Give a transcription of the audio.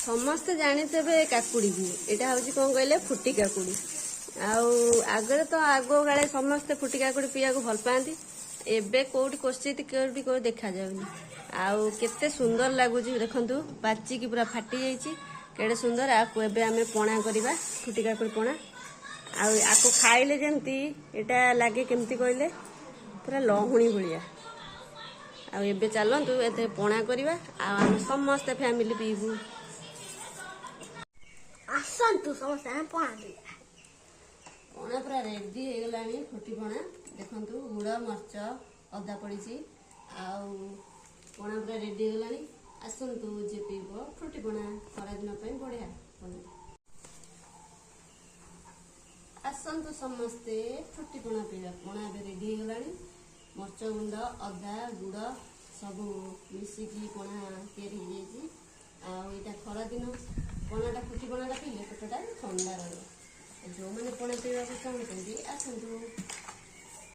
ସମସ୍ତେ ଜାଣିଥିବେ କାକୁଡି କି ଏଇଟା ହଉଛି କଣ କହିଲେ ଫୁଟି କାକୁଡି। ଆଉ ଆଗରେ ତ ଆଗ କାଳେ ସମସ୍ତେ ଫୁଟି କାକୁଡି ପିଇବାକୁ ଭଲ ପାଆନ୍ତି। ଏବେ କୋଉଠି କୋଉଠି ଦେଖାଯାଉନି। ଆଉ କେତେ ସୁନ୍ଦର ଲାଗୁଛି ଦେଖନ୍ତୁ, ପାଚିକି ପୁରା ଫାଟି ଯାଇଛି, କେଡେ ସୁନ୍ଦର। ଆକୁ ଏବେ ଆମେ ପଣା କରିବା, ଫୁଟି କାକୁଡି ପଣା। ଆଉ ଆକୁ ଖାଇଲେ ଯେମିତି ଏଇଟା ଲାଗେ କେମିତି କହିଲେ, ପୁରା ଲହୁଣୀ ଭଳିଆ। ଆଉ ଏବେ ଚାଲନ୍ତୁ ଏତେ ପଣା କରିବା, ଆଉ ଆମେ ସମସ୍ତେ ଫ୍ୟାମିଲି ପିଇବୁ। ଆସନ୍ତୁ ସମସ୍ତେ ଆମେ ପଣା ପିଇବା। ପଣା ପୁରା ରେଡି ହେଇଗଲାଣି, ଫୁଟି ପଣା। ଦେଖନ୍ତୁ ଗୁଡ଼ ମରିଚ ଅଦା ପଡ଼ିଛି, ଆଉ ପଣା ପୁରା ରେଡି ହେଇଗଲାଣି। ଆସନ୍ତୁ ଯେ ପିଇବ ଫୁଟି ପଣା, ଖରାଦିନ ପାଇଁ ବଢିଆ ପଣା। ଆସନ୍ତୁ ସମସ୍ତେ ଫୁଟି ପଣା ପିଇବା। ପଣା ଏବେ ରେଡି ହେଇଗଲାଣି। ମରିଚ ଗୁଣ୍ଡ ଅଦା ଗୁଡ଼ ସବୁ ମିଶିକି ପଣା ତିଆରି ହେଇଯାଇଛି। ଆଉ ଏଇଟା ଖରାଦିନ ପଣାଟା, ଫୁଟି ପଣାଟା ପିଇଲେ ପେଟଟା ଥଣ୍ଡା ରହିବ। ଯୋଉମାନେ ପଣା ପିଇବାକୁ ଚାହୁଁଛନ୍ତି ଆସନ୍ତୁ।